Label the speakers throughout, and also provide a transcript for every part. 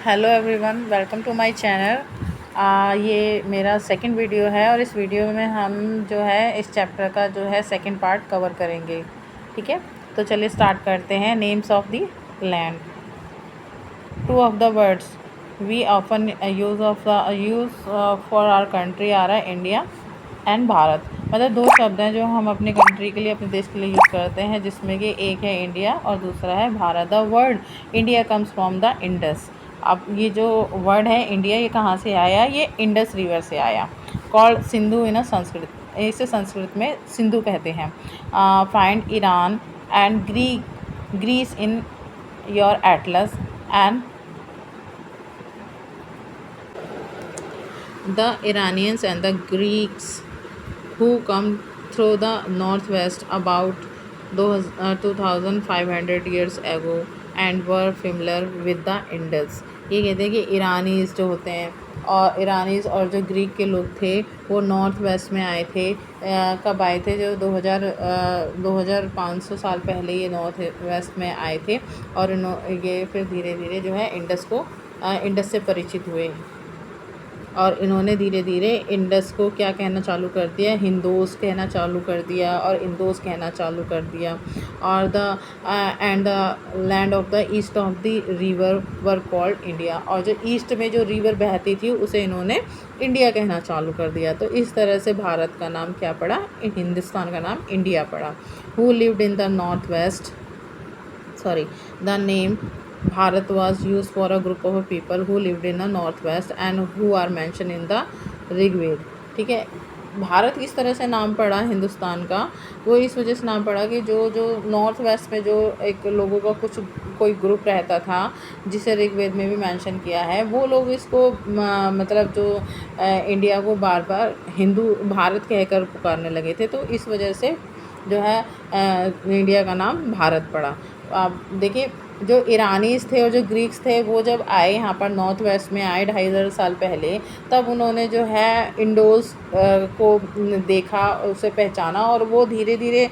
Speaker 1: Hello everyone, welcome to my channel. ये मेरा second video है और इस वीडियो में हम जो है इस चैप्टर का जो है सेकंड पार्ट कवर करेंगे। ठीक है, तो चलिए स्टार्ट करते हैं। Names of the land. Two of the words we often use for our country are India and Bharat. मतलब दो शब्द हैं जो हम अपने कंट्री के लिए, अपने देश के लिए यूज़ करते हैं, जिसमें कि एक है इंडिया और दूसरा है Bharat. The word India comes from the Indus. अब ये जो वर्ड है इंडिया, ये कहाँ से आया? ये इंडस रिवर से आया। कॉल्ड सिंधु इन संस्कृत, इसे संस्कृत में सिंधु कहते हैं। Find Iran and Greece in your atlas and the Iranians and the Greeks who come through the northwest about 2500 years ago and were familiar with the Indus। ये कहते हैं कि ईरानीज़ जो होते हैं और ईरानीज़ और जो ग्रीक के लोग थे वो नॉर्थ वेस्ट में आए थे। कब आए थे? जो 2500 साल पहले ये नॉर्थ वेस्ट में आए थे और ये फिर धीरे धीरे जो है इंडस से परिचित हुए और इन्होंने धीरे धीरे इंडस को क्या कहना चालू कर दिया? हिंदोस कहना चालू कर दिया और इंदोस कहना चालू कर दिया। और the land of the east of the river were called India. और जो ईस्ट में जो रिवर बहती थी उसे इन्होंने इंडिया कहना चालू कर दिया। तो इस तरह से भारत का नाम क्या पड़ा? हिंदुस्तान का नाम इंडिया पड़ा। Who lived in the north west, sorry, the name Bharat was used for a group of people who lived in the northwest and who are mentioned in the Rigveda. ठीक है, भारत किस तरह से नाम पड़ा हिंदुस्तान का? वो इस वजह से नाम पड़ा कि जो जो नॉर्थ वेस्ट में जो एक लोगों का कोई ग्रुप रहता था, जिसे ऋग्वेद में भी मेंशन किया है, वो लोग इसको मतलब जो इंडिया को बार बार हिंदू भारत कहकर पुकारने लगे थे। तो इस वजह से जो है इंडिया का नाम भारत पड़ा। आप देखिए, जो ईरानीज़ थे और जो ग्रीक्स थे वो जब आए यहाँ पर नॉर्थ वेस्ट में आए 2500 साल पहले, तब उन्होंने जो है इंडोस को देखा, उसे पहचाना और वो धीरे धीरे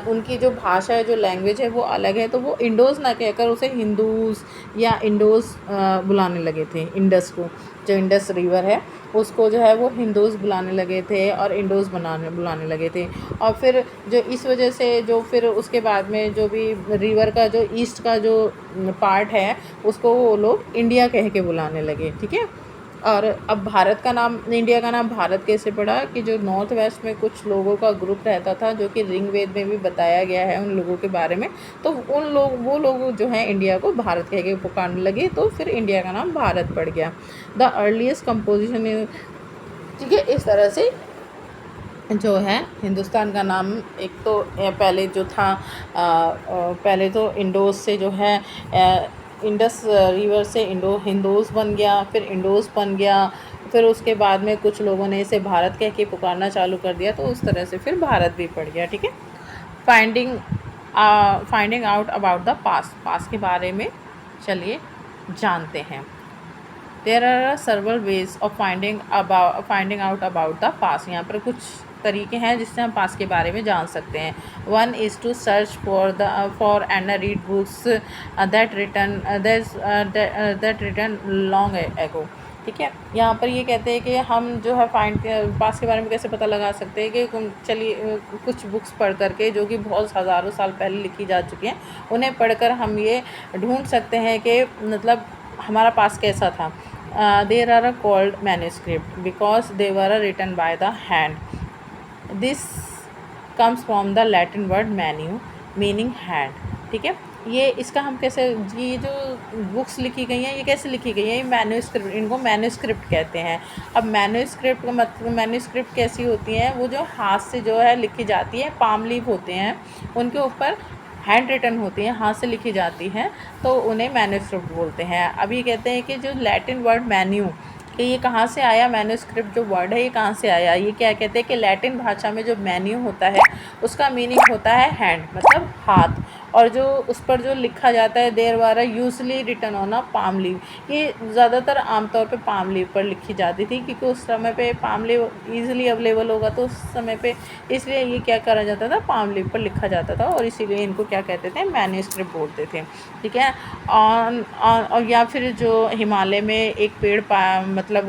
Speaker 1: उनकी जो भाषा है, जो लैंग्वेज है वो अलग है, तो वो इंडोस ना कहकर उसे हिंदूस या इंडोस बुलाने लगे थे। इंडस को, जो इंडस रिवर है उसको जो है वो हिंदूस बुलाने लगे थे और इंडोस बुलाने लगे थे। और फिर जो इस वजह से जो फिर उसके बाद में जो भी रिवर का जो ईस्ट का जो पार्ट है उसको वो लोग इंडिया कह के बुलाने लगे। ठीक है, और अब भारत का नाम, इंडिया का नाम भारत कैसे पड़ा? कि जो नॉर्थ वेस्ट में कुछ लोगों का ग्रुप रहता था, जो कि ऋग्वेद में भी बताया गया है उन लोगों के बारे में, तो वो लोग जो हैं इंडिया को भारत कह के पुकारने लगे, तो फिर इंडिया का नाम भारत पड़ गया। The earliest composition. ठीक है, इस तरह से जो है हिंदुस्तान का नाम एक तो पहले जो था पहले तो इंडोस से जो है इंडस रिवर से हिंदोस बन गया, फिर इंडोस बन गया, फिर उसके बाद में कुछ लोगों ने इसे भारत कह के पुकारना चालू कर दिया, तो उस तरह से फिर भारत भी पड़ गया। ठीक है, finding out about the past के बारे में चलिए जानते हैं। There are several ways of finding out about the past। यहाँ पर कुछ तरीके हैं जिससे हम पास्ट के बारे में जान सकते हैं। One is to search for and read books that written long ago. ठीक है, यहाँ पर ये कहते हैं कि हम जो है पास्ट के बारे में कैसे पता लगा सकते हैं कि चलिए कुछ बुक्स पढ़ करके, जो कि बहुत हज़ारों साल पहले लिखी जा चुकी हैं, उन्हें पढ़कर हम ये ढूंढ सकते हैं कि मतलब हमारा पास्ट कैसा था। There are called manuscript because they were written by the hand। This comes from the Latin word manu meaning hand। ठीक है, ये इसका हम कैसे, ये जो बुक्स लिखी गई हैं ये कैसे लिखी गई हैं? ये मैन्यूस्क्रिप्ट, इनको मैन्यूस्क्रिप्ट कहते हैं। अब मैन्यूस्क्रिप्ट का मतलब, मैन्यूस्क्रिप्ट कैसी होती हैं? वो जो हाथ से जो है लिखी जाती है, पाम लीफ होते हैं, उनके ऊपर हैंड रिटन होती हैं, हाथ से लिखी जाती हैं, तो उन्हें मैन्यूस्क्रिप्ट बोलते हैं। अब ये कहते हैं कि जो लैटिन वर्ड मैन्यू, कि ये कहाँ से आया? मैन्यूस्क्रिप्ट जो वर्ड है ये कहाँ से आया? ये क्या कहते हैं कि लैटिन भाषा में जो मैन्यू होता है उसका मीनिंग होता है हैंड, मतलब हाथ, और जो उस पर जो लिखा जाता है there were usually written on a palm leaf, ये ज़्यादातर आमतौर पे पाम लीव पर लिखी जाती थी, क्योंकि उस समय पे पाम लीव ईजिली अवेलेबल होगा, तो उस समय पे इसलिए ये क्या करा जाता था, पाम लीव पर लिखा जाता था, और इसीलिए इनको क्या कहते थे, मैन्युस्क्रिप्ट बोलते थे। ठीक है। और या फिर जो हिमालय में एक पेड़ मतलब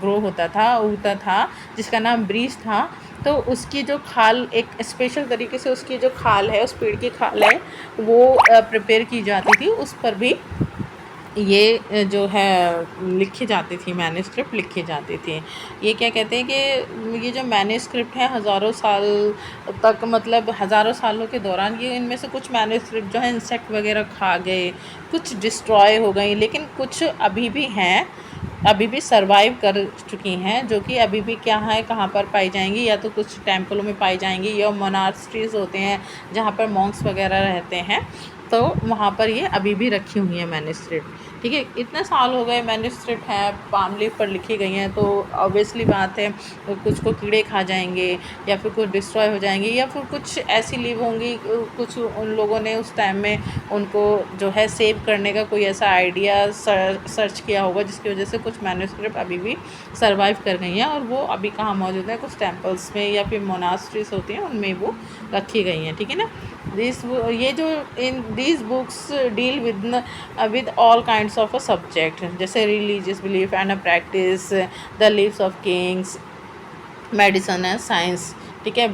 Speaker 1: ग्रो होता था, उगता था, जिसका नाम ब्रीच था, तो उसकी जो खाल, एक स्पेशल तरीके से उसकी जो खाल है, उस पेड़ की खाल है, वो प्रिपेयर की जाती थी, उस पर भी ये जो है लिखी जाती थी, मैन्युस्क्रिप्ट लिखी जाती थी। ये क्या कहते हैं कि ये जो मैन्युस्क्रिप्ट है हज़ारों साल तक, मतलब हज़ारों सालों के दौरान, ये इनमें से कुछ मैन्युस्क्रिप्ट जो है इंसेक्ट वगैरह खा गए, कुछ डिस्ट्रॉय हो गई, लेकिन कुछ अभी भी हैं, अभी भी सरवाइव कर चुकी हैं, जो कि अभी भी क्या है, कहाँ पर पाई जाएंगी, या तो कुछ टेम्पलों में पाई जाएंगी, या मोनास्ट्रीज होते हैं जहाँ पर मॉन्क्स वगैरह रहते हैं, तो वहाँ पर ये अभी भी रखी हुई हैं मैन्युस्क्रिप्ट। ठीक है, इतने साल हो गए मैन्युस्क्रिप्ट हैं, पाम लीफ पर लिखी गई हैं, तो ऑब्वियसली बात है कुछ को कीड़े खा जाएंगे, या फिर कुछ डिस्ट्रॉय हो जाएंगे, या फिर कुछ ऐसी लीव होंगी, कुछ उन लोगों ने उस टाइम में उनको जो है सेव करने का कोई ऐसा आइडिया सर्च किया होगा, जिसकी वजह से कुछ मैन्युस्क्रिप्ट अभी भी सर्वाइव कर गई हैं, और वो अभी कहाँ मौजूद है, कुछ टेम्पल्स में या फिर मोनास्ट्रीज होती हैं, उनमें वो रखी गई हैं। ठीक है ना। ये जो in these books deal with all kinds of a subject, जैसे religious belief and a practice, the lives of Kings, medicine है, साइंस। ठीक है।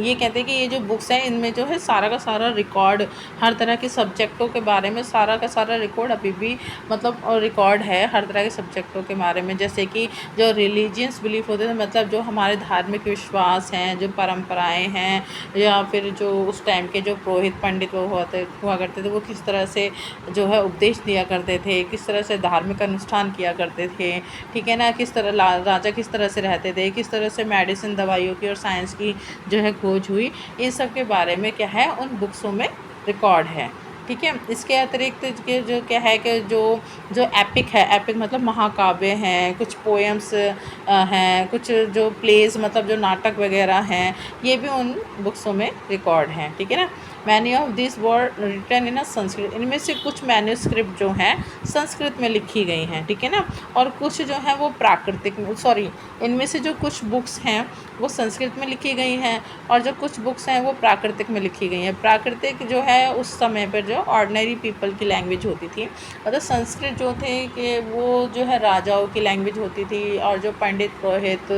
Speaker 1: ये कहते हैं कि ये जो बुक्स हैं, इनमें जो है सारा का सारा रिकॉर्ड, हर तरह के सब्जेक्टों के बारे में सारा का सारा रिकॉर्ड अभी भी, मतलब रिकॉर्ड है हर तरह के सब्जेक्टों के बारे में, जैसे कि जो रिलीजियस बिलीफ होते थे, मतलब जो हमारे धार्मिक विश्वास हैं, जो परंपराएं हैं, या फिर जो उस टाइम के जो पुरोहित पंडित वो हुआ करते थे, वो किस तरह से जो है उपदेश दिया करते थे, किस तरह से धार्मिक अनुष्ठान किया करते थे। ठीक है ना। किस तरह राजा किस तरह से रहते थे, किस तरह से मेडिसिन, दवाइयों की और साइंस की जो है खोज हुई, इन सब के बारे में क्या है, उन बुक्सों में रिकॉर्ड है। ठीक है। इसके अतिरिक्त के जो क्या है कि जो जो एपिक है, एपिक मतलब महाकाव्य हैं, कुछ पोएम्स हैं, कुछ जो प्लेस मतलब जो नाटक वगैरह हैं, ये भी उन बुक्सों में रिकॉर्ड हैं। ठीक है ना। Many of this were written in अ संस्कृत, इनमें से कुछ मैन्युस्क्रिप्ट जो हैं संस्कृत में लिखी गई हैं। ठीक है ना। और कुछ जो हैं वो प्राकृतिक, सॉरी, इनमें से जो कुछ बुक्स हैं वो संस्कृत में लिखी गई हैं, और जो कुछ बुक्स हैं वो प्राकृतिक में लिखी गई हैं। प्राकृतिक जो है उस समय पर जो ऑर्डिनरी पीपल की लैंग्वेज होती थी, मतलब संस्कृत जो थे कि वो जो है राजाओं की लैंग्वेज होती थी, और जो पंडित पुरोहित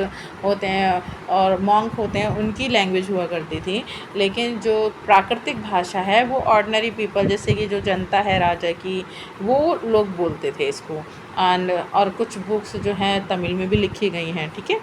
Speaker 1: होते हैं और मॉन्क होते हैं उनकी लैंग्वेज हुआ करती थी। लेकिन जो प्राकृतिक भाषा है वो ऑर्डिनरी पीपल, जैसे कि जो जनता है राजा की, वो लोग बोलते थे इसको। एंड और कुछ बुक्स जो हैं तमिल में भी लिखी गई हैं। ठीक है।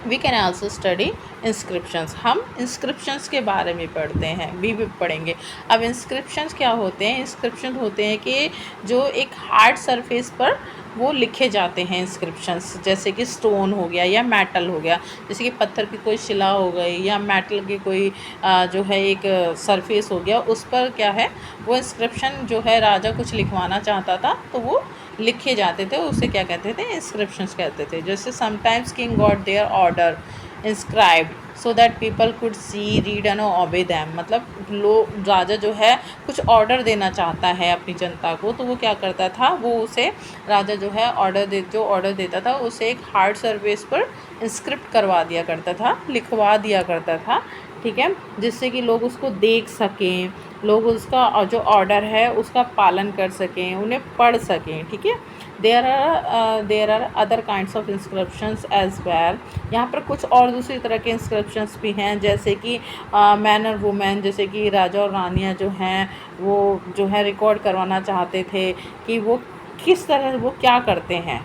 Speaker 1: We can also study inscriptions, हम इंस्क्रिप्शंस के बारे में पढ़ते हैं, भी पढ़ेंगे। अब इंस्क्रिप्शंस क्या होते हैं, इंस्क्रिप्शन होते हैं कि जो एक हार्ड सरफेस पर वो लिखे जाते हैं इंस्क्रिप्शंस, जैसे कि स्टोन हो गया या मेटल हो गया, जैसे कि पत्थर की कोई शिला हो गई या मेटल की कोई जो है एक सरफेस हो गया, उस पर क्या है वो इंस्क्रिप्शन जो है, राजा कुछ लिखवाना चाहता था तो वो लिखे जाते थे, उसे क्या कहते थे, इंस्क्रिप्शंस कहते थे। जैसे sometimes king got their order inscribed so that people could see, read and obey them, मतलब लोग, राजा जो है कुछ ऑर्डर देना चाहता है अपनी जनता को, तो वो क्या करता था, वो उसे राजा जो है जो ऑर्डर देता था उसे एक हार्ड सरफेस पर इंस्क्रिप्ट करवा दिया करता था, लिखवा दिया करता था। ठीक है। जिससे कि लोग उसको देख सकें, लोग उसका जो ऑर्डर है उसका पालन कर सकें, उन्हें पढ़ सकें। ठीक है। There are other kinds of inscriptions as well, यहाँ पर कुछ और दूसरी तरह के इंस्क्रिप्शंस भी हैं, जैसे कि मैन और वुमेन, जैसे कि राजा और रानियाँ जो हैं वो जो है रिकॉर्ड करवाना चाहते थे कि वो किस तरह, वो क्या करते हैं,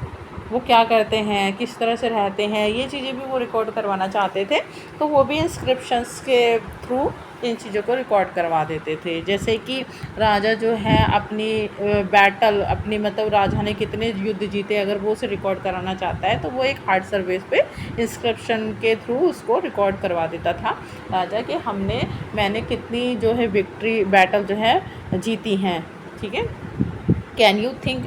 Speaker 1: वो क्या करते हैं, किस तरह से रहते हैं, ये चीज़ें भी वो रिकॉर्ड करवाना चाहते थे, तो वो भी इंस्क्रिप्शंस के थ्रू इन चीज़ों को रिकॉर्ड करवा देते थे। जैसे कि राजा जो है अपनी बैटल, अपनी मतलब राजा ने कितने युद्ध जीते, अगर वो उसे रिकॉर्ड कराना चाहता है तो वो एक हार्ड सरफेस पे इंस्क्रिप्शन के थ्रू उसको रिकॉर्ड करवा देता था राजा कि मैंने कितनी जो है विक्ट्री बैटल जो है जीती हैं। ठीक है। Can you think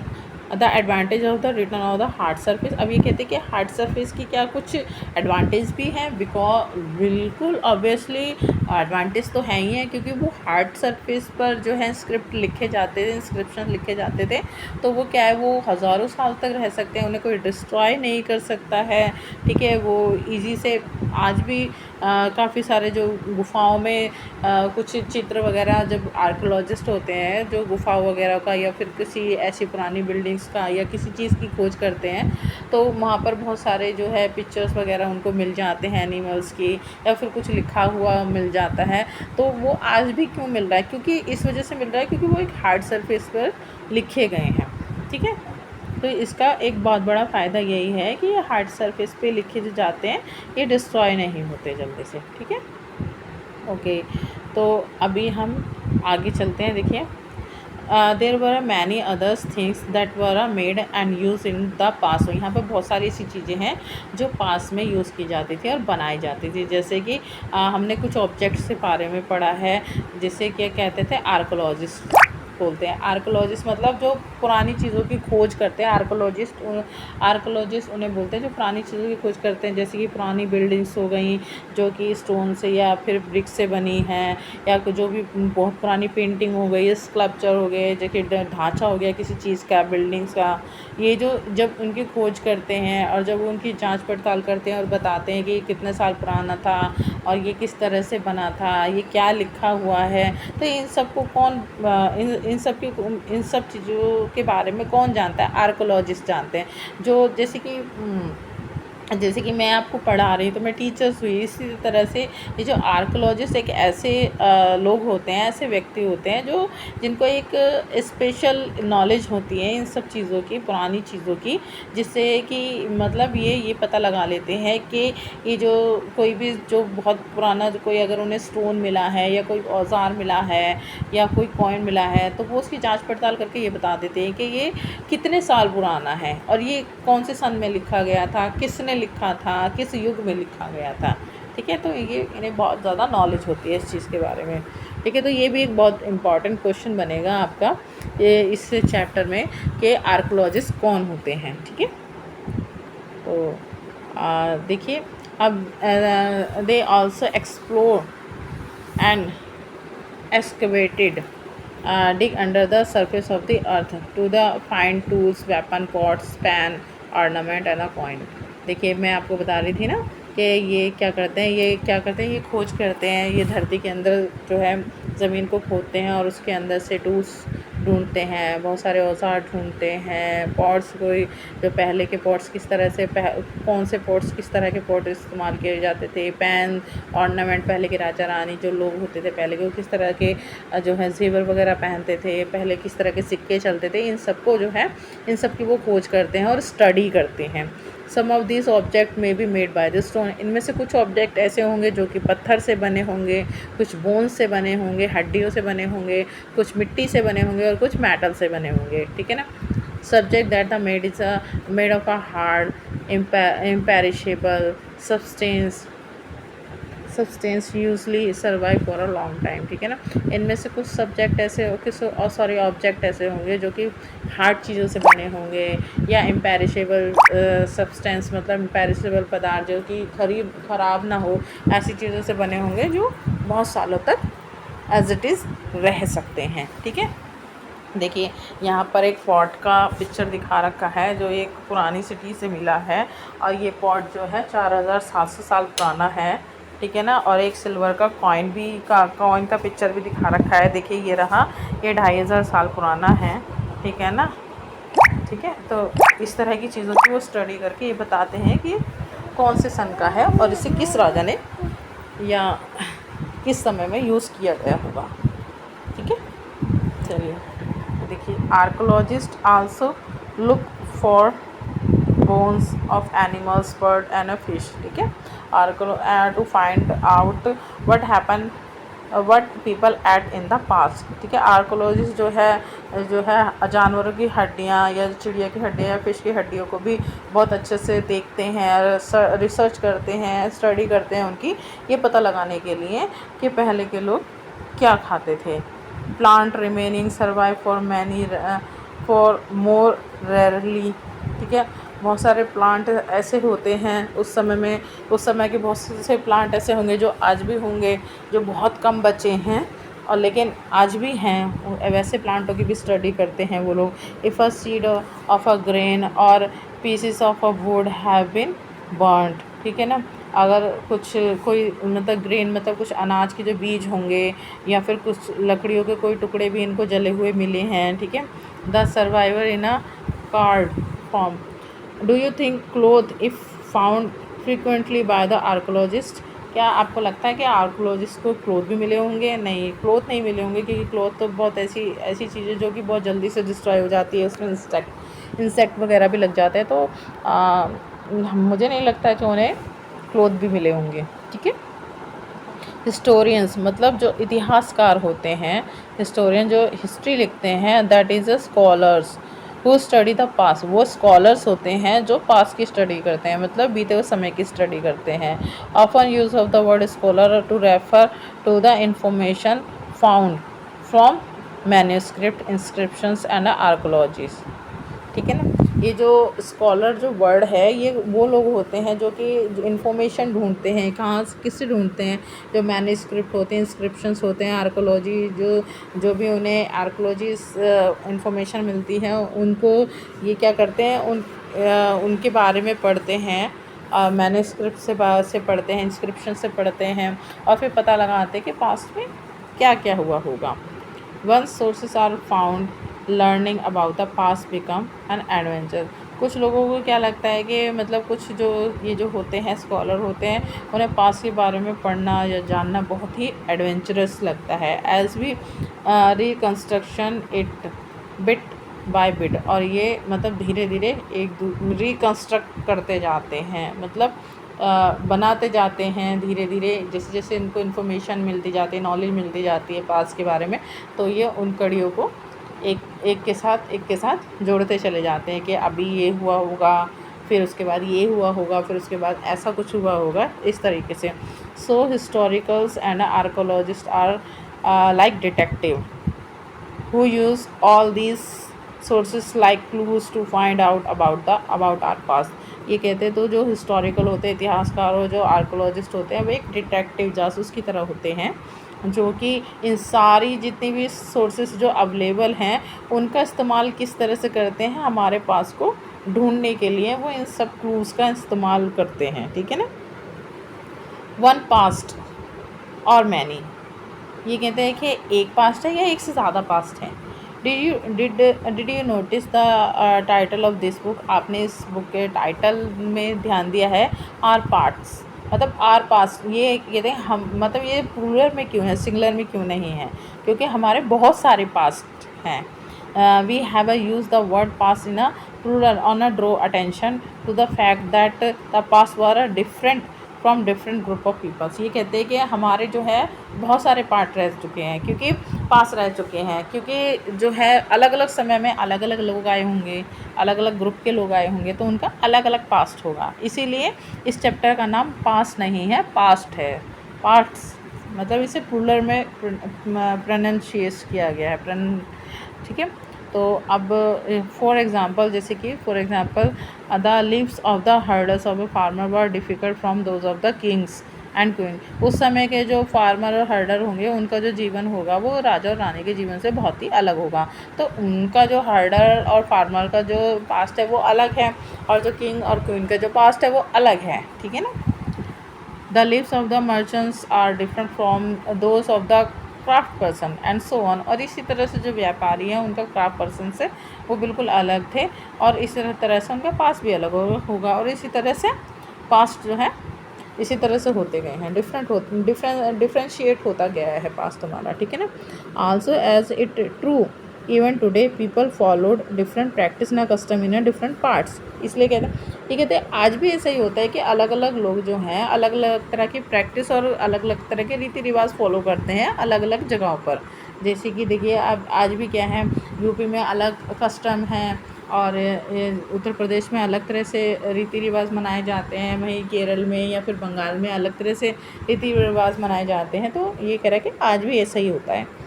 Speaker 1: the advantage of the return of the hard surface. अब ये कहते हैं कि हार्ड सरफेस की क्या कुछ एडवांटेज भी हैं, बिल्कुल ऑब्वियसली एडवांटेज तो है ही है, क्योंकि वो हार्ड सरफेस पर जो है स्क्रिप्ट लिखे जाते थे, इंस्क्रिप्शन लिखे जाते थे, तो वो क्या है, वो हज़ारों साल तक रह सकते हैं, उन्हें कोई डिस्ट्रॉय नहीं कर सकता है। ठीक है, वो ईज़ी से आज भी काफ़ी सारे जो गुफ़ाओं में कुछ चित्र वगैरह, जब आर्कियोलॉजिस्ट होते हैं जो गुफ़ा वगैरह का या फिर किसी ऐसी पुरानी बिल्डिंग्स का या किसी चीज़ की खोज करते हैं, तो वहाँ पर बहुत सारे जो है पिक्चर्स वगैरह उनको मिल जाते हैं एनिमल्स की, या फिर कुछ लिखा हुआ मिल जाता है। तो वो आज भी क्यों मिल रहा है, क्योंकि इस वजह से मिल रहा है क्योंकि वो एक हार्ड सरफेस पर लिखे गए हैं। ठीक है, तो इसका एक बहुत बड़ा फ़ायदा यही है कि ये हार्ड सरफेस पे लिखे जो जाते हैं ये डिस्ट्रॉय नहीं होते जल्दी से। ठीक है, ओके, तो अभी हम आगे चलते हैं। देखिए, देर were many others things that were made and use in the पास। यहाँ पर बहुत सारी ऐसी चीज़ें हैं जो पास में यूज़ की जाती थी और बनाई जाती थी, जैसे कि हमने कुछ ऑब्जेक्ट्स के बारे में पढ़ा है, जिसे क्या कहते थे, आर्कोलॉजिस्ट बोलते हैं। आर्कोलॉजिस्ट मतलब जो पुरानी चीज़ों की खोज करते हैं, आर्कोलॉजिस्ट उन्हें बोलते हैं जो पुरानी चीज़ों की खोज करते हैं, जैसे कि पुरानी बिल्डिंग्स हो गई जो कि स्टोन से या फिर ब्रिक से बनी हैं, या जो भी बहुत पुरानी पेंटिंग हो गई, स्कल्पचर हो गए, जो कि ढांचा हो गया किसी चीज़ का, बिल्डिंग्स का, ये जो जब उनकी खोज करते हैं और जब उनकी जांच पड़ताल करते हैं और बताते हैं कि ये कितने साल पुराना था और ये किस तरह से बना था, ये क्या लिखा हुआ है, तो इन सब को कौन इन सब चीज़ों के बारे में कौन जानता है, आर्कोलॉजिस्ट जानते हैं। जो जैसे कि मैं आपको पढ़ा रही, तो मैं टीचर्स हुई, इसी तरह से ये जो आर्कोलॉजिस्ट एक ऐसे लोग होते हैं, ऐसे व्यक्ति होते हैं जो जिनको एक स्पेशल नॉलेज होती है इन सब चीज़ों की, पुरानी चीज़ों की, जिससे कि मतलब ये पता लगा लेते हैं कि ये जो कोई भी जो बहुत पुराना जो कोई अगर उन्हें स्टोन मिला है या कोई औजार मिला है या कोई कॉइन मिला है, तो वो उसकी जांच पड़ताल करके ये बता देते हैं कि ये कितने साल पुराना है और ये कौन से सन में लिखा गया था, किसने लिखा था, किस युग में लिखा गया था। ठीक है, तो ये इन्हें बहुत ज़्यादा नॉलेज होती है इस चीज़ के बारे में। ठीक है, तो ये भी एक बहुत इम्पॉर्टेंट क्वेश्चन बनेगा आपका ये इस चैप्टर में कि आर्कोलॉजिस्ट कौन होते हैं। ठीक है, तो देखिए, अब they also explore and excavated dig under the surface of the earth to the find tools, weapon, pots, pan, ornament and a coin। देखिए, मैं आपको बता रही थी ना कि ये क्या करते हैं, ये खोज करते हैं, ये धरती के अंदर जो है ज़मीन को खोदते हैं और उसके अंदर से टूल्स ढूंढते हैं, बहुत सारे औजार ढूंढते हैं, पॉट्स, कोई जो पहले के पॉट्स किस तरह से कौन से पॉट्स किस तरह के पॉट इस्तेमाल किए जाते थे, पैन, ऑर्नामेंट, पहले के राजा रानी जो लोग होते थे पहले के, वो किस तरह के जो है जेवर वगैरह पहनते थे, पहले किस तरह के सिक्के चलते थे, इन सब को जो है इन सब की वो खोज करते हैं और स्टडी करते हैं। सम ऑफ दिस ऑब्जेक्ट में be made by the stone. इनमें से कुछ ऑब्जेक्ट ऐसे होंगे जो कि पत्थर से बने होंगे, कुछ बोन्स से बने होंगे, हड्डियों से बने होंगे, कुछ मिट्टी से बने होंगे और कुछ मेटल से बने होंगे। ठीक है ना। Subject that the made of a hard imperishable substance usually survive for a long time. ठीक है ना। इनमें से कुछ ऑब्जेक्ट ऐसे होंगे जो कि हार्ड चीज़ों से बने होंगे या इम्पेरिशेबल सब्सटेंस मतलब इम्पेरिशेबल पदार्थ जो कि ख़राब ना हो, ऐसी चीज़ों से बने होंगे जो बहुत सालों तक एज इट इज़ रह सकते हैं। ठीक है। देखिए, यहाँ पर एक पॉट का पिक्चर दिखा रखा है जो एक पुरानी सिटी से मिला है और ये पॉट जो है 4700 साल पुराना है। ठीक है ना। और एक सिल्वर का कॉइन का पिक्चर भी दिखा रखा है। देखिए, ये रहा, ये 2500 साल पुराना है। ठीक है ना। ठीक है, तो इस तरह की चीज़ों की वो स्टडी करके ये बताते हैं कि कौन से सन का है और इसे किस राजा ने या किस समय में यूज़ किया गया होगा। ठीक है, चलिए देखिए, archaeologist also look for bones of animals, bird and a fish. ठीक है, to find out what people ate in the past. ठीक है, आर्कोलॉजिस्ट जो है जानवरों की हड्डियाँ या चिड़िया की हड्डियाँ या फिश की हड्डियों को भी बहुत अच्छे से देखते हैं, रिसर्च करते हैं, स्टडी करते हैं उनकी, ये पता लगाने के लिए कि पहले के लोग क्या खाते थे। Plant remaining survive for more rarely, ठीक है। बहुत सारे प्लांट ऐसे होते हैं उस समय में, उस समय के बहुत से प्लांट ऐसे होंगे जो आज भी होंगे, जो बहुत कम बचे हैं और लेकिन आज भी हैं, वैसे प्लांटों की भी स्टडी करते हैं वो लोग। If a seed of a grain और pieces of a would have been burned, ठीक है ना। अगर कुछ कोई मतलब ग्रेन मतलब कुछ अनाज के जो बीज होंगे या फिर कुछ लकड़ियों के कोई टुकड़े भी इनको जले हुए मिले हैं, ठीक है। The survivor in a card form. Do you think cloth if found frequently by the archaeologist, क्या आपको लगता है कि आर्कोलॉजिस्ट को क्लोथ भी मिले होंगे? नहीं, क्लोथ नहीं मिले होंगे, क्योंकि क्लोथ तो बहुत ऐसी ऐसी चीज़ें जो कि बहुत जल्दी से डिस्ट्रॉय हो जाती है, उसमें इंसेक्ट वगैरह भी लग जाते हैं, तो मुझे नहीं लगता है कि उन्हें क्लोथ भी मिले होंगे, ठीक है। हिस्टोरियंस मतलब जो इतिहासकार होते हैं, हिस्टोरियन जो हिस्ट्री लिखते हैं, that is a scholars who study the past, वो स्कॉलर्स होते हैं जो पास्ट की स्टडी करते हैं, मतलब बीते हुए समय की स्टडी करते हैं। Often use of the word scholar to refer to the information found from manuscript, inscriptions and आर्कोलॉजीज, ठीक है ना। ये जो स्कॉलर जो वर्ड है, ये वो लोग होते हैं जो कि इंफॉर्मेशन ढूंढते हैं, कहाँ से किससे ढूंढते हैं, जो मैन्यूस्क्रिप्ट होते हैं, इंस्क्रिप्शंस होते हैं, आर्कोलॉजी जो भी उन्हें आर्कोलॉजी इंफॉर्मेशन मिलती है, उनको ये क्या करते हैं, उनके बारे में पढ़ते हैं, मैन्यूस्क्रिप्ट से पढ़ते हैं, इंस्क्रिप्शन से पढ़ते हैं और फिर पता लगाते हैं कि पास्ट में क्या क्या हुआ होगा। Once sources are found, learning about the past become an adventure। कुछ लोगों को क्या लगता है कि मतलब कुछ जो ये जो होते हैं स्कॉलर होते हैं, उन्हें पास्ट के बारे में पढ़ना या जानना बहुत ही एडवेंचरस लगता है। As we reconstruction it bit by bit, और ये मतलब धीरे धीरे रिकन्स्ट्रक्ट करते जाते हैं, मतलब बनाते जाते हैं धीरे धीरे, जैसे जैसे इनको इन्फॉर्मेशन मिलती जाती है, नॉलेज मिलती जाती है पास्ट के बारे में, तो ये उन कड़ियों को एक के साथ जोड़ते चले जाते हैं कि अभी ये हुआ होगा, फिर उसके बाद ये हुआ होगा, फिर उसके बाद ऐसा कुछ हुआ होगा, इस तरीके से। सो हिस्टोरिकल्स and archaeologist are like detective who use all these sources like clues to find out about our past। ये कहते हैं तो जो हिस्टोरिकल होते हैं, इतिहासकार और जो आर्कोलॉजिस्ट होते हैं, वो एक डिटेक्टिव जासूस की तरह होते हैं, जो कि इन सारी जितनी भी सोर्सेस जो अवेलेबल हैं उनका इस्तेमाल किस तरह से करते हैं हमारे पास को ढूंढने के लिए, वो इन सब क्लूज़ का इस्तेमाल करते हैं, ठीक है ना। वन पास्ट और मैनी, ये कहते हैं कि एक पास्ट है या एक से ज़्यादा पास्ट है। Did you notice the title of this book, आपने इस बुक के टाइटल में ध्यान दिया है, आर पार्ट्स, मतलब आर पास्ट, ये कहते हैं हम, मतलब ये प्लूरल में क्यों है, सिंगुलर में क्यों नहीं है, क्योंकि हमारे बहुत सारे पास्ट हैं। We have use the word past in a plural on a draw attention to the fact that the past were a different from different group of peoples. ये कहते हैं कि हमारे जो है बहुत सारे पार्ट रह चुके हैं, क्योंकि पास रह चुके हैं, क्योंकि जो है अलग अलग समय में अलग अलग लोग आए होंगे, अलग अलग ग्रुप के लोग आए होंगे, तो उनका अलग अलग पास्ट होगा। इसीलिए इस चैप्टर का नाम पास्ट नहीं है, पास्ट है। पार्ट्स मतलब इसे प्लूरल में प्रोनाउंशिएट किया गया है, ठीक है। तो अब फॉर एग्ज़ाम्पल, जैसे कि for example the lives of the herders of a farmer were difficult from those of the Kings and queen. उस समय के जो फार्मर और हर्डर होंगे उनका जो जीवन होगा वो राजा और रानी के जीवन से बहुत ही अलग होगा, तो उनका जो हर्डर और फार्मर का जो पास्ट है वो अलग है, और जो किंग और क्वीन का जो पास्ट है वो अलग है, ठीक है ना। The lives of the merchants are different from those of the craft person and so on, और इसी तरह से जो व्यापारी हैं उनका क्राफ्ट पर्सन से वो बिल्कुल अलग थे, और इसी तरह से उनका पास्ट भी अलग होगा, और इसी तरह से पास्ट जो है इसी तरह से होते गए हैं, डिफ्रेंशिएट होता गया है पास्ट हमारा, ठीक है ना। Also as it true even today people followed different practice ना कस्टम इन डिफरेंट पार्ट्स। इसलिए कहते हैं, ये कहते हैं आज भी ऐसा ही होता है कि अलग अलग लोग जो हैं अलग अलग तरह की प्रैक्टिस और अलग अलग तरह के रीति रिवाज फॉलो करते हैं अलग अलग जगहों पर। जैसे कि देखिए अब आज भी क्या है, यूपी में अलग कस्टम हैं और उत्तर प्रदेश में अलग तरह से रीति रिवाज मनाए जाते हैं, वहीं केरल में या फिर बंगाल में अलग तरह से रीति रिवाज मनाए जाते हैं, तो ये कह रहा है कि आज भी ऐसा ही होता है।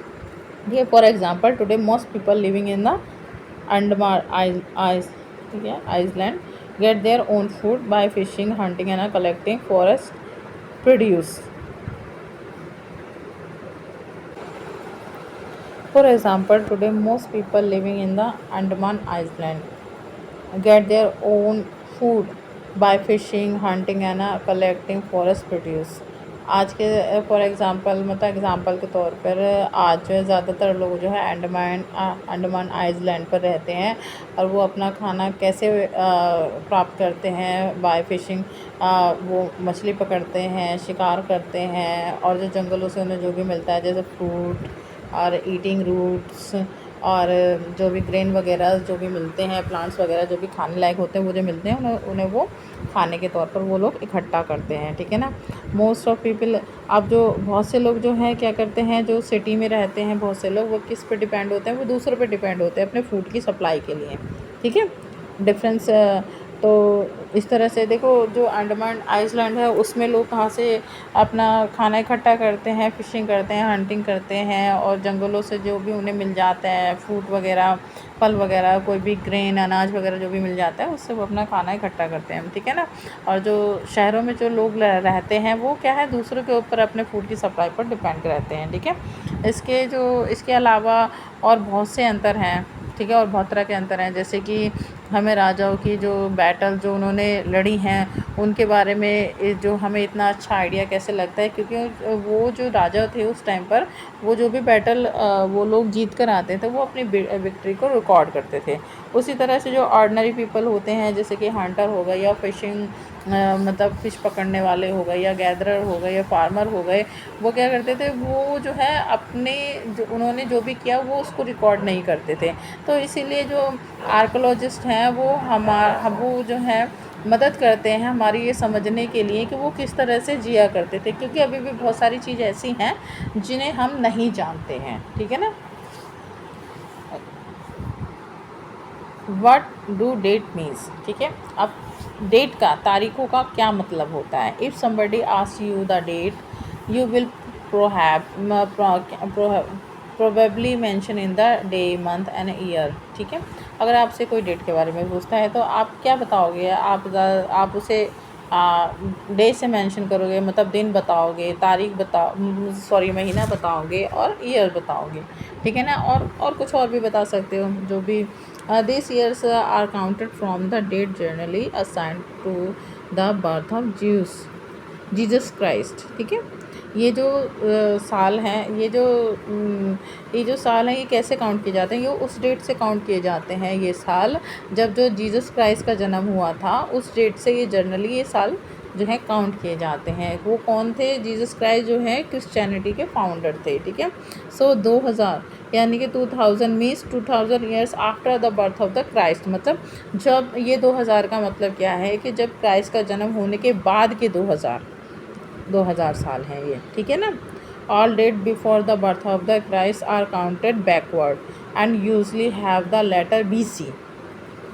Speaker 1: ये for example today most people living in the Andaman ठीक है, Iceland get their own food by fishing, hunting and collecting forest produce. For example, today most people living in the Andaman Island get their own food by fishing, hunting and collecting forest produce. आज के for example मतलब example के तौर पर आज जो है ज़्यादातर लोग जो है अंडमान आइलैंड पर रहते हैं और वो अपना खाना कैसे प्राप्त करते हैं, बाय फिशिंग। वो मछली पकड़ते हैं, शिकार करते हैं और जो जंगलों से उन्हें जो भी मिलता है जैसे फ्रूट और ईटिंग रूट्स और जो भी ग्रेन वगैरह जो भी मिलते हैं, प्लांट्स वगैरह जो भी खाने लायक होते हैं, वो जो मिलते हैं उन्हें वो खाने के तौर पर वो लोग इकट्ठा करते हैं, ठीक है ना। मोस्ट ऑफ पीपल, अब जो बहुत से लोग जो हैं क्या करते हैं, जो सिटी में रहते हैं बहुत से लोग, वो किस पे डिपेंड होते हैं, वो दूसरों पे डिपेंड होते हैं अपने फूड की सप्लाई के लिए, ठीक है। डिफरेंस तो इस तरह से देखो, जो अंडमान आइलैंड है उसमें लोग कहाँ से अपना खाना इकट्ठा करते हैं, फ़िशिंग करते हैं, हंटिंग करते हैं और जंगलों से जो भी उन्हें मिल जाता है फ्रूट वगैरह, फल वगैरह, कोई भी ग्रेन अनाज वगैरह जो भी मिल जाता है उससे वो अपना खाना इकट्ठा करते हैं, ठीक है ना। और जो शहरों में जो लोग रहते हैं वो क्या है, दूसरों के ऊपर अपने फूड की सप्लाई पर डिपेंड रहते हैं, ठीक है। इसके अलावा और बहुत से अंतर हैं, ठीक है, और बहुत तरह के अंतर हैं, जैसे कि हमें राजाओं की जो बैटल जो उन्होंने लड़ी हैं उनके बारे में जो हमें इतना अच्छा आइडिया कैसे लगता है, क्योंकि वो जो राजा थे उस टाइम पर वो जो भी बैटल वो लोग जीत कर आते थे वो अपनी विक्ट्री को रिकॉर्ड करते थे। उसी तरह से जो ऑर्डिनरी पीपल होते हैं जैसे कि हंटर हो गए या फिशिंग मतलब फ़िश पकड़ने वाले हो गए या गैदरर हो गए या फार्मर हो गए, वो क्या करते थे, वो जो है अपने जो उन्होंने जो भी किया वो उसको रिकॉर्ड नहीं करते थे। तो इसीलिए जो आर्कोलॉजिस्ट हैं वो जो है मदद करते हैं हमारी ये समझने के लिए कि वो किस तरह से जिया करते थे, क्योंकि अभी भी बहुत सारी चीज़ ऐसी हैं जिन्हें हम नहीं जानते हैं, ठीक है ना। व्हाट डू डेट मीन्स, ठीक है। अब डेट का, तारीखों का क्या मतलब होता है। If somebody ask you the date you will probably mention in the day, month and year, ठीक है। अगर आपसे कोई डेट के बारे में पूछता है तो आप क्या बताओगे, आप उसे डे से मेंशन करोगे, मतलब दिन बताओगे, तारीख सॉरी महीना बताओगे और ईयर बताओगे, ठीक है ना। और कुछ और भी बता सकते हो जो भी। This years are counted from the date generally assigned to the birth of Jesus Christ, ठीक है। ये जो साल हैं, ये जो साल हैं ये कैसे काउंट किए जाते हैं, ये उस डेट से काउंट किए जाते हैं ये साल जब जो जीसस क्राइस्ट का जन्म हुआ था, उस डेट से ये जनरली ये साल जो है काउंट किए जाते हैं। वो कौन थे, जीसस क्राइस्ट जो है क्रिश्चियनिटी के फाउंडर थे, ठीक है। सो 2000 यानी कि 2000 means 2000 years after the birth of the Christ, मतलब जब ये 2000 का मतलब क्या है कि जब क्राइस्ट का जन्म होने के बाद के 2000 साल हैं ये, ठीक है ना। All date before the birth of the Christ are counted backward and usually have the letter BC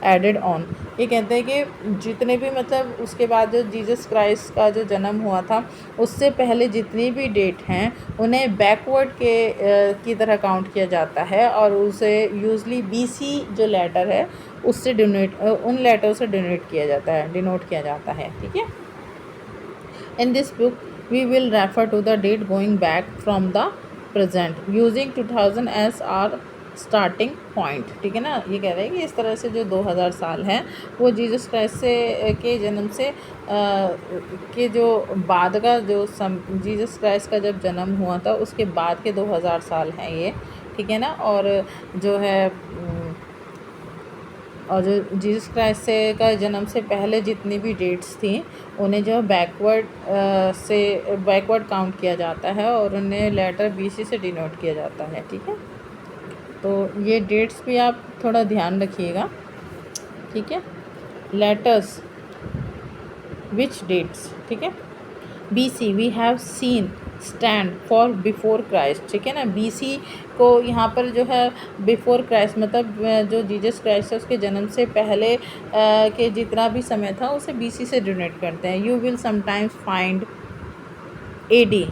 Speaker 1: added on. ये कहते हैं कि जितने भी मतलब उसके बाद जो जीसस क्राइस्ट का जो जन्म हुआ था उससे पहले जितनी भी डेट हैं उन्हें बैकवर्ड की तरह काउंट किया जाता है और उसे यूजली BC जो लेटर है उससे उन लेटर से डिनोट किया जाता है, ठीक है। In this book, we will refer to the date going back from the present using 2000 as our starting point, ठीक है ना। ये कह रहे हैं कि इस तरह से जो 2000 साल हैं वो जीसस क्राइस्ट के जन्म से के जो बाद का जीसस क्राइस्ट का जब जन्म हुआ था उसके बाद के 2000 साल हैं ये, ठीक है ना। और जो है और जो जीसस क्राइस्ट का जन्म से पहले जितनी भी डेट्स थी उन्हें जो बैकवर्ड काउंट किया जाता है और उन्हें लेटर BC से डिनोट किया जाता है, ठीक है। तो ये डेट्स भी आप थोड़ा ध्यान रखिएगा, ठीक है। लेटर्स विच डेट्स, ठीक है। BC we have seen stand for before Christ, ठीक है ना। BC को यहाँ पर जो है बिफोर क्राइस्ट मतलब जो जीसस क्राइस्ट है उसके जन्म से पहले के जितना भी समय था उसे BC से डिनोट करते हैं। You will sometimes find AD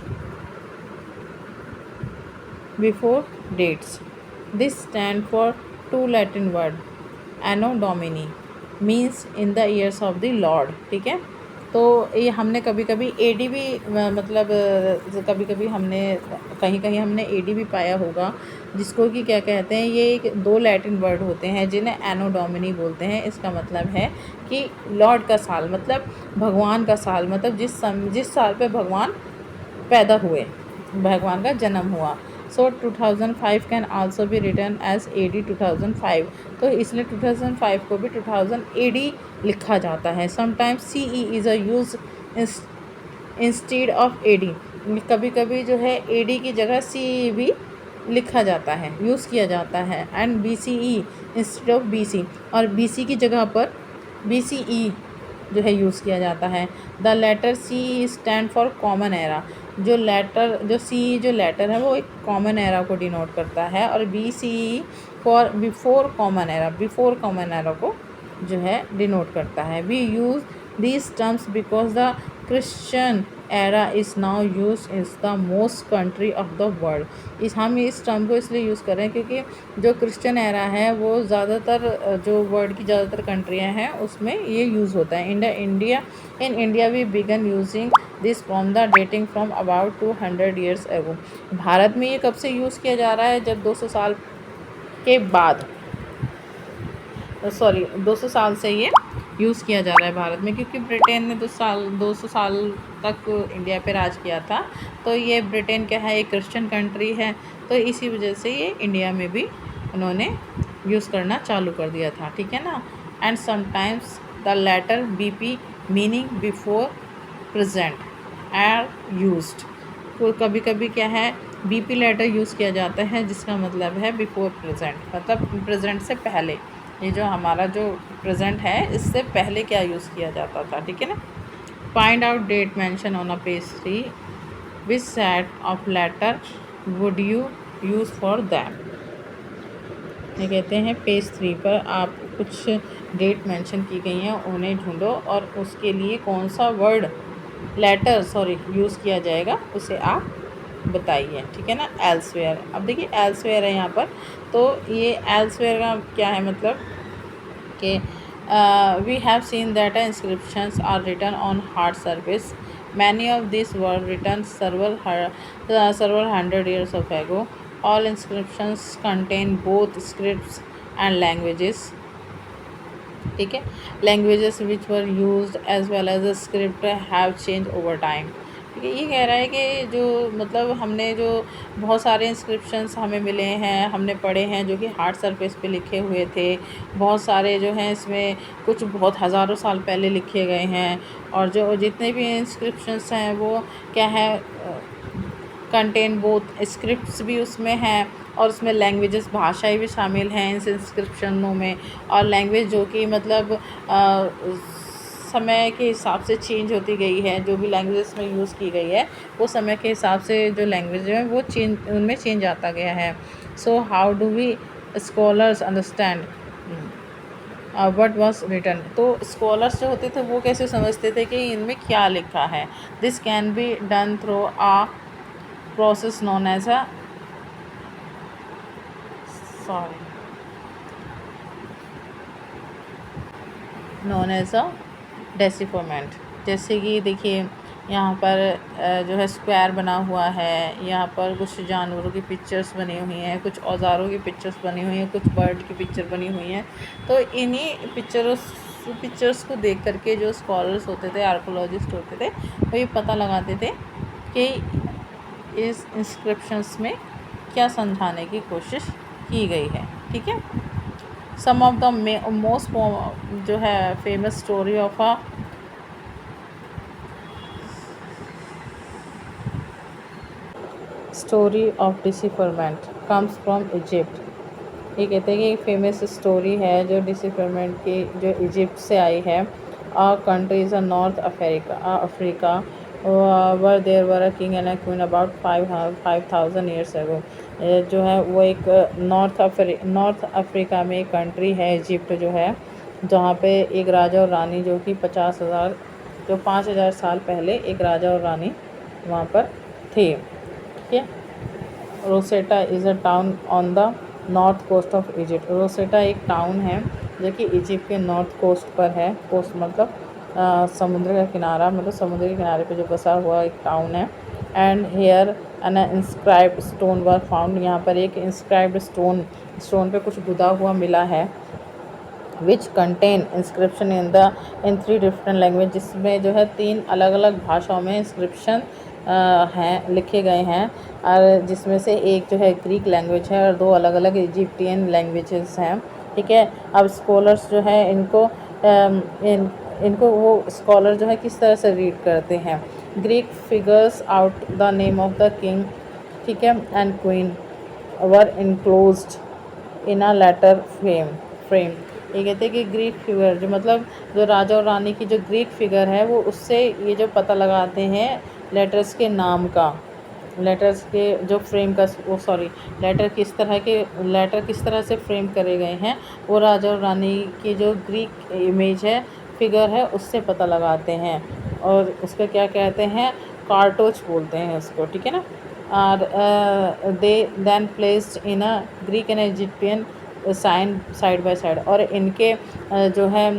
Speaker 1: before dates, this stand for 2 Latin word, anno domini means in the years of the lord. ठीक है, तो ये हमने कभी कभी एडी भी मतलब कभी कभी हमने कहीं कहीं हमने एडी भी पाया होगा, जिसको कि क्या कहते हैं, ये एक दो लैटिन वर्ड होते हैं जिन्हें एनो डोमिनी बोलते हैं। इसका मतलब है कि लॉर्ड का साल, मतलब भगवान का साल, मतलब जिस साल पे भगवान पैदा हुए, भगवान का जन्म हुआ। So 2005 can also be written as AD 2005, तो इसलिए 2005 को भी 2000 AD लिखा जाता है। Sometimes CE is a use instead of AD, कभी कभी जो है AD की जगह CE भी लिखा जाता है, यूज़ किया जाता है। And BCE instead of BC, और BC की जगह पर BCE जो है यूज़ किया जाता है। The letter CE stand for common era, जो CE जो लेटर है वो एक कॉमन एरा को डिनोट करता है, और BCE for before common era को जो है डिनोट करता है। We use these terms because the Christian era is now use is the most country of the world. हम इस टर्म को इसलिए यूज़ कर रहे हैं क्योंकि जो क्रिश्चियन एरा है वो ज़्यादातर जो वर्ल्ड की ज़्यादातर कंट्रियाँ हैं उसमें ये यूज़ होता है। In India we began using this from the dating from about 200 years ago. Bharat में ये कब से यूज़ किया जा रहा है? जब 200 साल के बाद, 200 साल से ये यूज़ किया जा रहा है भारत में, क्योंकि ब्रिटेन ने 200 साल तक इंडिया पे राज किया था। तो ये ब्रिटेन क्या है, एक क्रिश्चियन कंट्री है, तो इसी वजह से ये इंडिया में भी उन्होंने यूज़ करना चालू कर दिया था। ठीक है ना। And sometimes the letter BP meaning before present are used, तो कभी कभी क्या है BP लेटर यूज़ किया जाता है जिसका मतलब है बिफोर प्रेजेंट, मतलब प्रेजेंट से पहले। ये जो हमारा जो प्रेजेंट है इससे पहले क्या यूज़ किया जाता था। ठीक है ना। Find out date mention on a page 3, which set of letter would you use for that. ये कहते हैं पेज 3 पर आप कुछ डेट मेंशन की गई हैं, उन्हें ढूंढो और उसके लिए कौन सा वर्ड यूज़ किया जाएगा उसे आप बताइए। ठीक है ना। एल्सवेयर, अब देखिए एल्सवेयर है यहाँ पर, तो ये एल्सवेयर का क्या है मतलब कि we have seen that inscriptions are written on hard surface, many of this were written several hundred years of ago. All inscriptions contain both scripts and languages। ठीक है, languages which were used as well as the script have change over time. ठीक है, ये कह रहा है कि जो मतलब हमने जो बहुत सारे इंस्क्रिप्शंस हमें मिले हैं, हमने पढ़े हैं जो कि हार्ड सरफेस पे लिखे हुए थे। बहुत सारे जो हैं इसमें कुछ बहुत हज़ारों साल पहले लिखे गए हैं, और जो जितने भी इंस्क्रिप्शंस हैं वो क्या है, कंटेन बोथ स्क्रिप्ट्स भी उसमें हैं और उसमें लैंग्वेजेस भाषाएं भी शामिल हैं इन इंस्क्रिप्शनों में। और लैंग्वेज जो कि मतलब समय के हिसाब से चेंज होती गई है, जो भी लैंग्वेजेस में यूज़ की गई है वो समय के हिसाब से जो लैंग्वेज है वो उनमें चेंज आता गया है। So how do we scholars understand what was written. तो स्कॉलर्स जो होते थे वो कैसे समझते थे कि इनमें क्या लिखा है। This can be done through a process known as a decipherment. जैसे कि देखिए यहाँ पर जो है स्क्वायर बना हुआ है, यहाँ पर कुछ जानवरों की पिक्चर्स बनी हुई हैं, कुछ औजारों की पिक्चर्स बनी हुई हैं, कुछ बर्ड की पिक्चर बनी हुई हैं। तो इन्हीं पिक्चर्स को देख करके जो स्कॉलर्स होते थे, आर्कोलॉजिस्ट होते थे, वो ये पता लगाते थे कि इस इंस्क्रिप्शंस में क्या समझाने की कोशिश की गई है। ठीक है। सम ऑफ द मोस्ट जो है famous story of a story of डिसिफरमेंट comes from Egypt. ये कहते हैं कि एक फेमस स्टोरी है जो डिसिफरमेंट की, जो इजिप्ट से आई है। और countries North Africa were there were a king and a queen about 5000 years ago. जो है वो एक नॉर्थ अफ्रीका में एक कंट्री है इजिप्ट जो है, जहाँ पे एक राजा और रानी जो कि 5000 साल पहले एक राजा और रानी वहाँ पर थे। ठीक है। Rosetta is a town on the north coast of Egypt. Rosetta एक टाउन है जो कि इजिप्ट के नॉर्थ कोस्ट पर है। कोस्ट मतलब समुद्र का किनारा, मतलब समुद्र के किनारे पे जो बसा हुआ एक टाउन है। And here an inscribed stone were found, यहाँ पर एक इंस्क्राइब्ड स्टोन पे कुछ गुदा हुआ मिला है। Which contain inscription in 3 different language, जिसमें जो है 3 अलग अलग भाषाओं में इंस्क्रिप्शन हैं, लिखे गए हैं। और जिसमें से एक जो है ग्रीक लैंग्वेज है और 2 अलग अलग इजिप्टियन लैंग्वेजेस हैं। ठीक है, अब स्कॉलर्स जो है इनको वो स्कॉलर जो है किस तरह से रीड करते हैं। Greek figures out the name of the king, ठीक है, and queen were enclosed in a letter frame. ये कहते हैं कि ग्रीक फिगर जो मतलब जो राजा और रानी की जो ग्रीक फिगर है वो उससे ये जो पता लगाते हैं लेटर्स के नाम का, लेटर्स के जो फ्रेम का वो सॉरी लेटर किस तरह से फ्रेम करे गए हैं, वो राजा और रानी की जो ग्रीक इमेज है, फिगर है, उससे पता लगाते हैं। और उसको क्या कहते हैं, कार्टोच बोलते हैं उसको, ठीक है ना। और दे then placed in a Greek and Egyptian sign side by side, और इनके जो है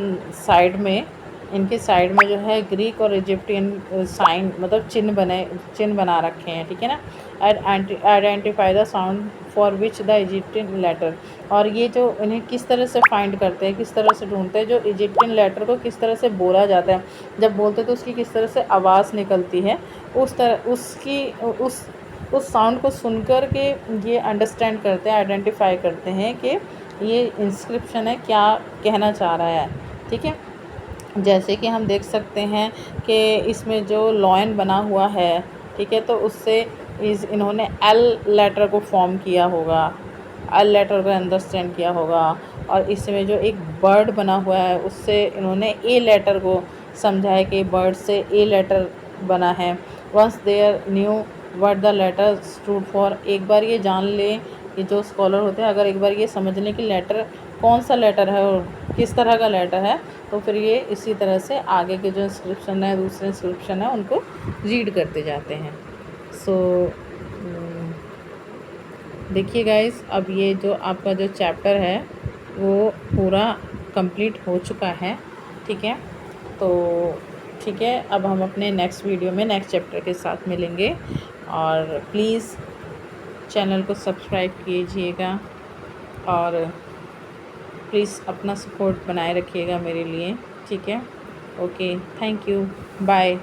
Speaker 1: इनके साइड में जो है ग्रीक और इजिप्टियन साइन मतलब चिन्ह बना रखे हैं, ठीक है ना। Identify the sound for which the Egyptian letter, और ये जो इन्हें किस तरह से फाइंड करते हैं, किस तरह से ढूंढते हैं, जो इजिप्टियन लेटर को किस तरह से बोला जाता है, जब बोलते हैं तो उसकी किस तरह से आवाज़ निकलती है, उस साउंड को सुनकर के ये अंडरस्टैंड करते हैं, आइडेंटिफाई करते हैं कि ये इंस्क्रिप्शन है क्या कहना चाह रहा है। ठीक है, जैसे कि हम देख सकते हैं कि इसमें जो लॉयन बना हुआ है, ठीक है, तो उससे इन्होंने एल लेटर को फॉर्म किया होगा, एल लेटर को अंडरस्टैंड किया होगा। और इसमें जो एक बर्ड बना हुआ है उससे इन्होंने ए लेटर को समझा है कि बर्ड से ए लेटर बना है। Once there knew what the letter stood for, एक बार ये जान लें कि जो स्कॉलर होते हैं अगर एक बार ये समझ लें कि लेटर कौन सा लेटर है और किस तरह का लेटर है, तो फिर ये इसी तरह से आगे के जो इंस्क्रिप्शन है, दूसरे इंस्क्रिप्शन है, उनको रीड करते जाते हैं। सो देखिए गाइस, अब ये जो आपका जो चैप्टर है वो पूरा कंप्लीट हो चुका है। ठीक है, तो ठीक है, अब हम अपने नेक्स्ट वीडियो में नेक्स्ट चैप्टर के साथ मिलेंगे। और प्लीज़ चैनल को सब्सक्राइब कीजिएगा और प्लीज़ अपना सपोर्ट बनाए रखिएगा मेरे लिए। ठीक है, ओके, थैंक यू, बाय।